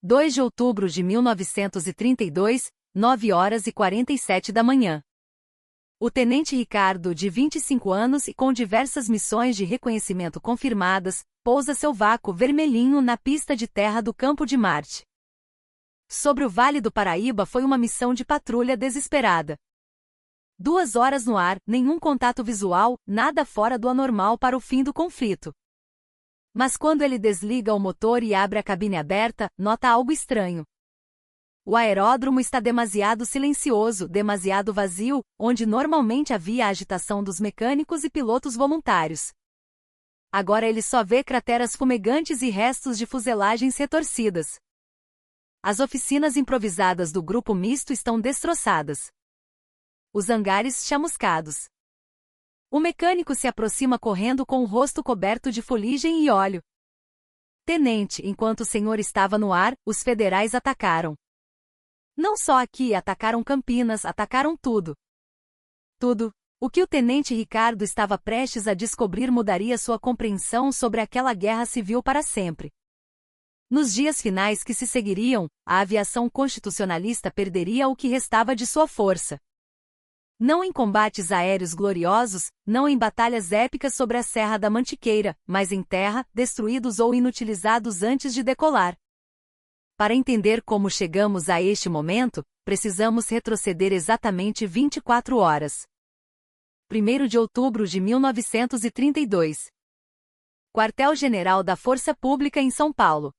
2 de outubro de 1932, 9h47 da manhã. O tenente Ricardo, de 25 anos e com diversas missões de reconhecimento confirmadas, pousa seu vácuo vermelhinho na pista de terra do Campo de Marte. Sobre o Vale do Paraíba foi uma missão de patrulha desesperada. 2 horas no ar, nenhum contato visual, nada fora do anormal para o fim do conflito. Mas quando ele desliga o motor e abre a cabine aberta, nota algo estranho. O aeródromo está demasiado silencioso, demasiado vazio, onde normalmente havia a agitação dos mecânicos e pilotos voluntários. Agora ele só vê crateras fumegantes e restos de fuselagens retorcidas. As oficinas improvisadas do grupo misto estão destroçadas. Os hangares chamuscados. O mecânico se aproxima correndo com o rosto coberto de fuligem e óleo. Tenente, enquanto o senhor estava no ar, os federais atacaram. Não só aqui, atacaram Campinas, atacaram tudo. Tudo. O que o tenente Ricardo estava prestes a descobrir mudaria sua compreensão sobre aquela guerra civil para sempre. Nos dias finais que se seguiriam, a aviação constitucionalista perderia o que restava de sua força. Não em combates aéreos gloriosos, não em batalhas épicas sobre a Serra da Mantiqueira, mas em terra, destruídos ou inutilizados antes de decolar. Para entender como chegamos a este momento, precisamos retroceder exatamente 24 horas. 1º de outubro de 1932. Quartel-General da Força Pública em São Paulo.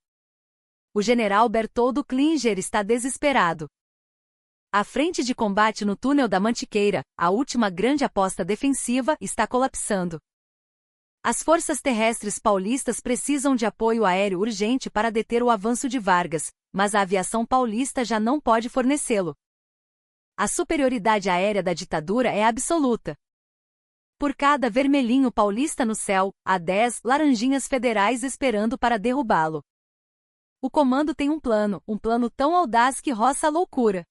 O general Bertoldo Klinger está desesperado. A frente de combate no túnel da Mantiqueira, a última grande aposta defensiva, está colapsando. As forças terrestres paulistas precisam de apoio aéreo urgente para deter o avanço de Vargas, mas a aviação paulista já não pode fornecê-lo. A superioridade aérea da ditadura é absoluta. Por cada vermelhinho paulista no céu, há 10 laranjinhas federais esperando para derrubá-lo. O comando tem um plano tão audaz que roça a loucura.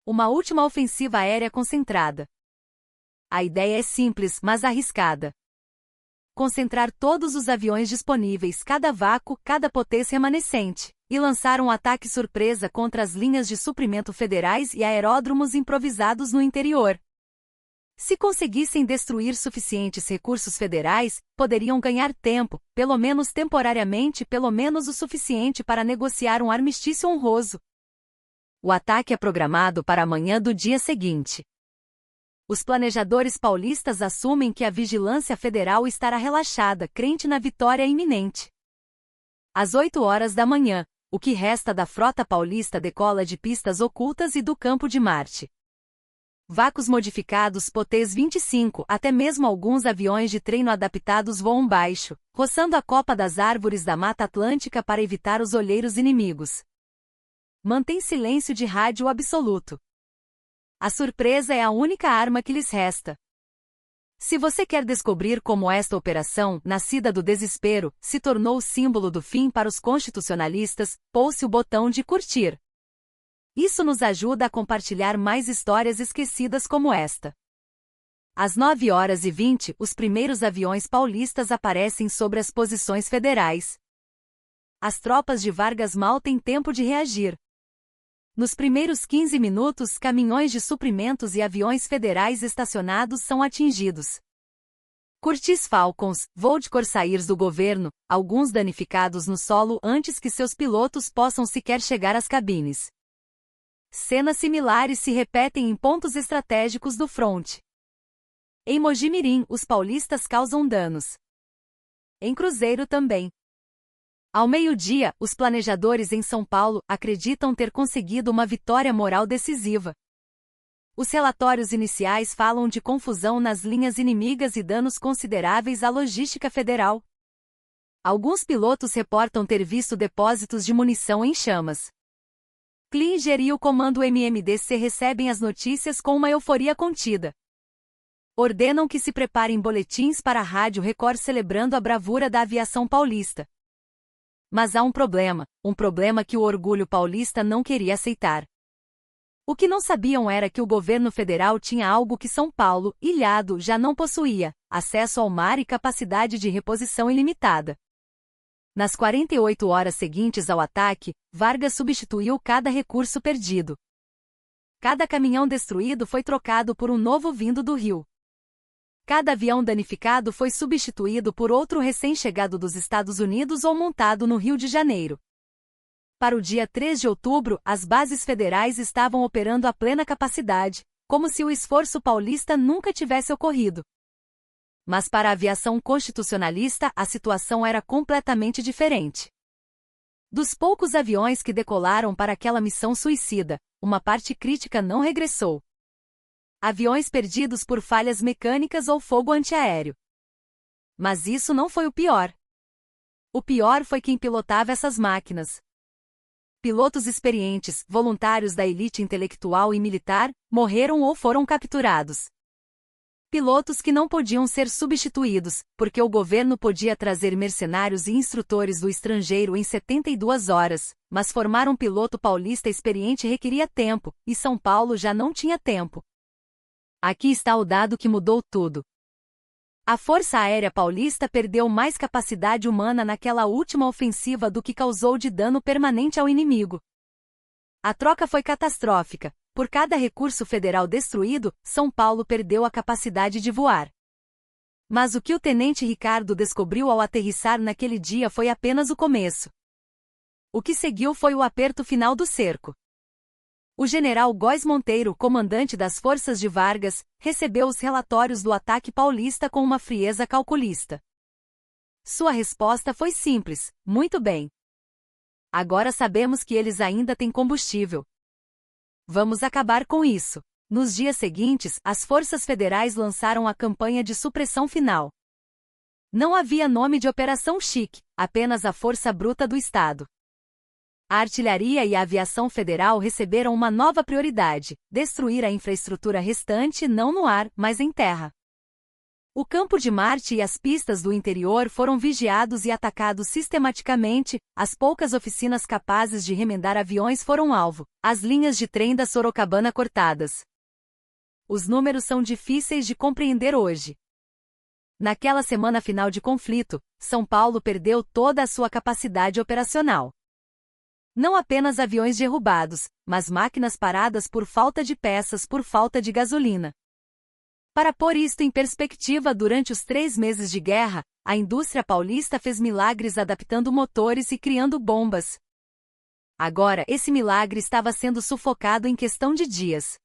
Uma última ofensiva aérea concentrada. A ideia é simples, mas arriscada. Concentrar todos os aviões disponíveis, cada vácuo, cada potência remanescente, e lançar um ataque surpresa contra as linhas de suprimento federais e aeródromos improvisados no interior. Se conseguissem destruir suficientes recursos federais, poderiam ganhar tempo, pelo menos temporariamente, pelo menos o suficiente para negociar um armistício honroso. O ataque é programado para amanhã do dia seguinte. Os planejadores paulistas assumem que a vigilância federal estará relaxada, crente na vitória iminente. Às 8 horas da manhã, o que resta da frota paulista decola de pistas ocultas e do Campo de Marte. Vácuos modificados Potês 25, até mesmo alguns aviões de treino adaptados voam baixo, roçando a copa das árvores da Mata Atlântica para evitar os olheiros inimigos. Mantém silêncio de rádio absoluto. A surpresa é a única arma que lhes resta. Se você quer descobrir como esta operação, nascida do desespero, se tornou o símbolo do fim para os constitucionalistas, pulse o botão de curtir. Isso nos ajuda a compartilhar mais histórias esquecidas como esta. Às 9h20, os primeiros aviões paulistas aparecem sobre as posições federais. As tropas de Vargas mal têm tempo de reagir. Nos primeiros 15 minutos, caminhões de suprimentos e aviões federais estacionados são atingidos. Curtiss Falcons, voo de Corsairs do governo, alguns danificados no solo antes que seus pilotos possam sequer chegar às cabines. Cenas similares se repetem em pontos estratégicos do fronte. Em Mojimirim, os paulistas causam danos. Em Cruzeiro também. Ao meio-dia, os planejadores em São Paulo acreditam ter conseguido uma vitória moral decisiva. Os relatórios iniciais falam de confusão nas linhas inimigas e danos consideráveis à logística federal. Alguns pilotos reportam ter visto depósitos de munição em chamas. Klinger e o comando MMDC recebem as notícias com uma euforia contida. Ordenam que se preparem boletins para a Rádio Record celebrando a bravura da aviação paulista. Mas há um problema que o orgulho paulista não queria aceitar. O que não sabiam era que o governo federal tinha algo que São Paulo, ilhado, já não possuía: acesso ao mar e capacidade de reposição ilimitada. Nas 48 horas seguintes ao ataque, Vargas substituiu cada recurso perdido. Cada caminhão destruído foi trocado por um novo vindo do Rio. Cada avião danificado foi substituído por outro recém-chegado dos Estados Unidos ou montado no Rio de Janeiro. Para o dia 3 de outubro, as bases federais estavam operando a plena capacidade, como se o esforço paulista nunca tivesse ocorrido. Mas para a aviação constitucionalista, a situação era completamente diferente. Dos poucos aviões que decolaram para aquela missão suicida, uma parte crítica não regressou. Aviões perdidos por falhas mecânicas ou fogo antiaéreo. Mas isso não foi o pior. O pior foi quem pilotava essas máquinas. Pilotos experientes, voluntários da elite intelectual e militar, morreram ou foram capturados. Pilotos que não podiam ser substituídos, porque o governo podia trazer mercenários e instrutores do estrangeiro em 72 horas, mas formar um piloto paulista experiente requeria tempo, e São Paulo já não tinha tempo. Aqui está o dado que mudou tudo. A Força Aérea Paulista perdeu mais capacidade humana naquela última ofensiva do que causou de dano permanente ao inimigo. A troca foi catastrófica. Por cada recurso federal destruído, São Paulo perdeu a capacidade de voar. Mas o que o tenente Ricardo descobriu ao aterrissar naquele dia foi apenas o começo. O que seguiu foi o aperto final do cerco. O general Góes Monteiro, comandante das forças de Vargas, recebeu os relatórios do ataque paulista com uma frieza calculista. Sua resposta foi simples: muito bem. Agora sabemos que eles ainda têm combustível. Vamos acabar com isso. Nos dias seguintes, as forças federais lançaram a campanha de supressão final. Não havia nome de Operação Chique, apenas a força bruta do Estado. A artilharia e a aviação federal receberam uma nova prioridade: destruir a infraestrutura restante não no ar, mas em terra. O Campo de Marte e as pistas do interior foram vigiados e atacados sistematicamente, as poucas oficinas capazes de remendar aviões foram alvo, as linhas de trem da Sorocabana cortadas. Os números são difíceis de compreender hoje. Naquela semana final de conflito, São Paulo perdeu toda a sua capacidade operacional. Não apenas aviões derrubados, mas máquinas paradas por falta de peças, por falta de gasolina. Para pôr isto em perspectiva, durante os 3 meses de guerra, a indústria paulista fez milagres adaptando motores e criando bombas. Agora, esse milagre estava sendo sufocado em questão de dias.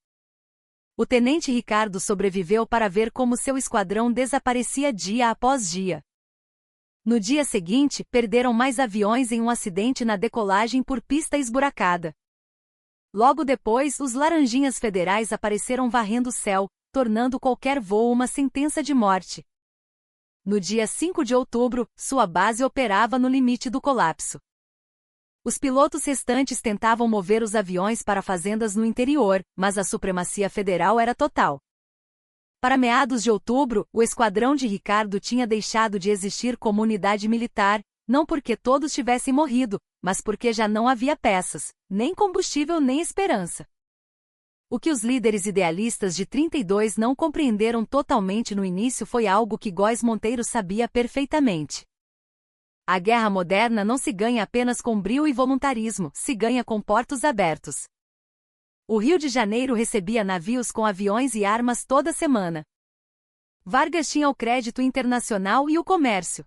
O tenente Ricardo sobreviveu para ver como seu esquadrão desaparecia dia após dia. No dia seguinte, perderam mais aviões em um acidente na decolagem por pista esburacada. Logo depois, os laranjinhas federais apareceram varrendo o céu, tornando qualquer voo uma sentença de morte. No dia 5 de outubro, sua base operava no limite do colapso. Os pilotos restantes tentavam mover os aviões para fazendas no interior, mas a supremacia federal era total. Para meados de outubro, o esquadrão de Ricardo tinha deixado de existir como unidade militar, não porque todos tivessem morrido, mas porque já não havia peças, nem combustível nem esperança. O que os líderes idealistas de 32 não compreenderam totalmente no início foi algo que Góes Monteiro sabia perfeitamente. A guerra moderna não se ganha apenas com brio e voluntarismo, se ganha com portos abertos. O Rio de Janeiro recebia navios com aviões e armas toda semana. Vargas tinha o crédito internacional e o comércio.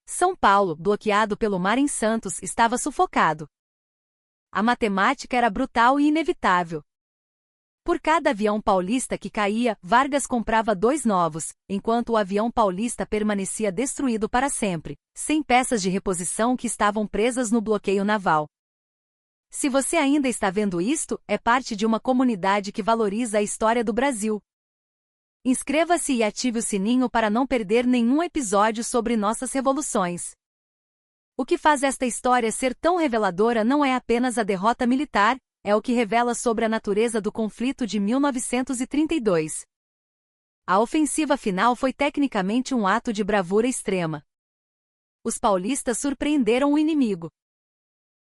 São Paulo, bloqueado pelo mar em Santos, estava sufocado. A matemática era brutal e inevitável. Por cada avião paulista que caía, Vargas comprava 2 novos, enquanto o avião paulista permanecia destruído para sempre, sem peças de reposição que estavam presas no bloqueio naval. Se você ainda está vendo isto, é parte de uma comunidade que valoriza a história do Brasil. Inscreva-se e ative o sininho para não perder nenhum episódio sobre nossas revoluções. O que faz esta história ser tão reveladora não é apenas a derrota militar, é o que revela sobre a natureza do conflito de 1932. A ofensiva final foi tecnicamente um ato de bravura extrema. Os paulistas surpreenderam o inimigo.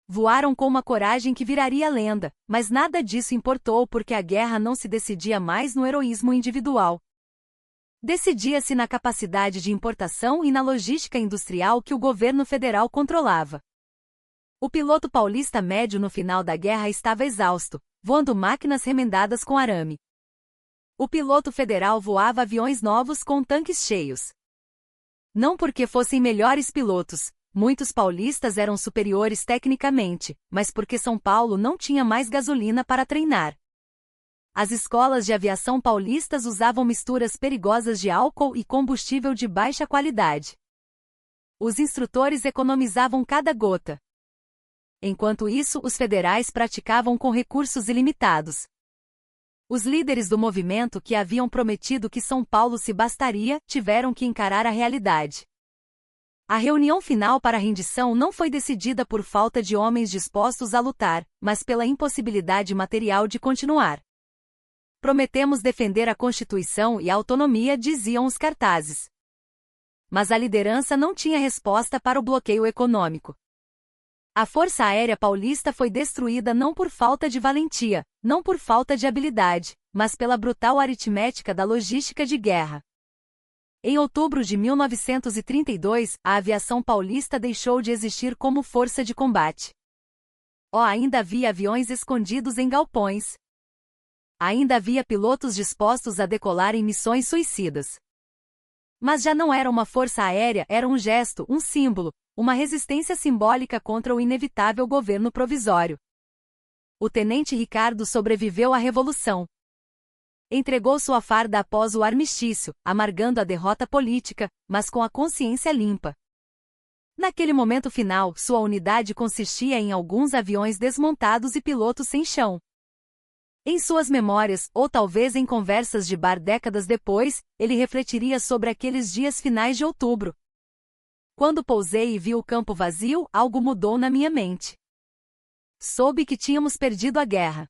Voaram com uma coragem que viraria lenda, mas nada disso importou porque a guerra não se decidia mais no heroísmo individual. Decidia-se na capacidade de importação e na logística industrial que o governo federal controlava. O piloto paulista médio no final da guerra estava exausto, voando máquinas remendadas com arame. O piloto federal voava aviões novos com tanques cheios. Não porque fossem melhores pilotos, muitos paulistas eram superiores tecnicamente, mas porque São Paulo não tinha mais gasolina para treinar. As escolas de aviação paulistas usavam misturas perigosas de álcool e combustível de baixa qualidade. Os instrutores economizavam cada gota. Enquanto isso, os federais praticavam com recursos ilimitados. Os líderes do movimento que haviam prometido que São Paulo se bastaria, tiveram que encarar a realidade. A reunião final para a rendição não foi decidida por falta de homens dispostos a lutar, mas pela impossibilidade material de continuar. Prometemos defender a Constituição e a autonomia, diziam os cartazes. Mas a liderança não tinha resposta para o bloqueio econômico. A Força Aérea Paulista foi destruída não por falta de valentia, não por falta de habilidade, mas pela brutal aritmética da logística de guerra. Em outubro de 1932, a aviação paulista deixou de existir como força de combate. Ainda havia aviões escondidos em galpões. Ainda havia pilotos dispostos a decolar em missões suicidas. Mas já não era uma força aérea, era um gesto, um símbolo, uma resistência simbólica contra o inevitável governo provisório. O tenente Ricardo sobreviveu à Revolução. Entregou sua farda após o armistício, amargando a derrota política, mas com a consciência limpa. Naquele momento final, sua unidade consistia em alguns aviões desmontados e pilotos sem chão. Em suas memórias, ou talvez em conversas de bar décadas depois, ele refletiria sobre aqueles dias finais de outubro. Quando pousei e vi o campo vazio, algo mudou na minha mente. Soube que tínhamos perdido a guerra.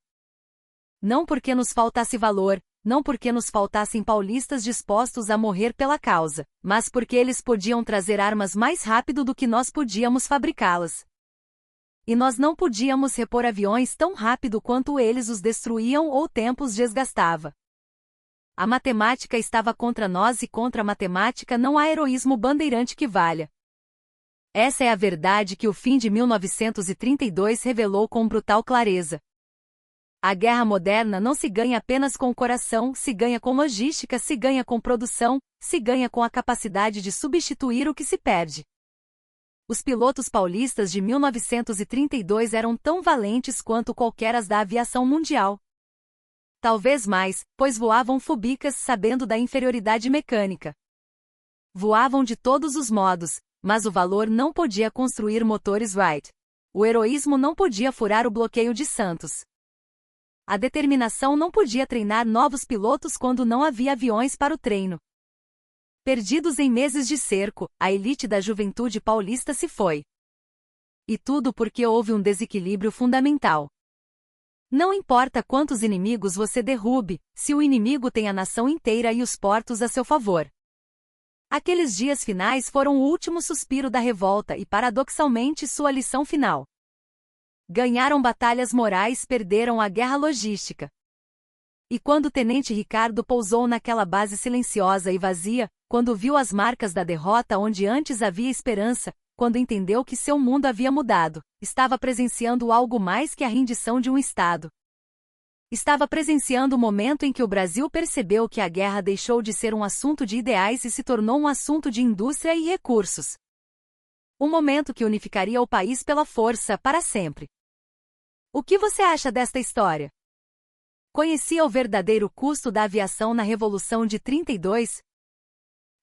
Não porque nos faltasse valor, não porque nos faltassem paulistas dispostos a morrer pela causa, mas porque eles podiam trazer armas mais rápido do que nós podíamos fabricá-las. E nós não podíamos repor aviões tão rápido quanto eles os destruíam ou o tempo os desgastava. A matemática estava contra nós e contra a matemática não há heroísmo bandeirante que valha. Essa é a verdade que o fim de 1932 revelou com brutal clareza. A guerra moderna não se ganha apenas com o coração, se ganha com logística, se ganha com produção, se ganha com a capacidade de substituir o que se perde. Os pilotos paulistas de 1932 eram tão valentes quanto qualquer as da aviação mundial. Talvez mais, pois voavam fubicas sabendo da inferioridade mecânica. Voavam de todos os modos, mas o valor não podia construir motores Wright. O heroísmo não podia furar o bloqueio de Santos. A determinação não podia treinar novos pilotos quando não havia aviões para o treino. Perdidos em meses de cerco, a elite da juventude paulista se foi. E tudo porque houve um desequilíbrio fundamental. Não importa quantos inimigos você derrube, se o inimigo tem a nação inteira e os portos a seu favor. Aqueles dias finais foram o último suspiro da revolta e, paradoxalmente, sua lição final. Ganharam batalhas morais, perderam a guerra logística. E quando o tenente Ricardo pousou naquela base silenciosa e vazia, quando viu as marcas da derrota onde antes havia esperança, quando entendeu que seu mundo havia mudado, estava presenciando algo mais que a rendição de um Estado. Estava presenciando o momento em que o Brasil percebeu que a guerra deixou de ser um assunto de ideais e se tornou um assunto de indústria e recursos. Um momento que unificaria o país pela força para sempre. O que você acha desta história? Conhecia o verdadeiro custo da aviação na Revolução de 32?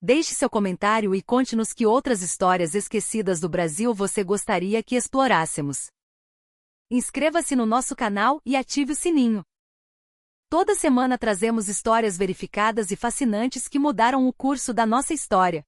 Deixe seu comentário e conte-nos que outras histórias esquecidas do Brasil você gostaria que explorássemos. Inscreva-se no nosso canal e ative o sininho. Toda semana trazemos histórias verificadas e fascinantes que mudaram o curso da nossa história.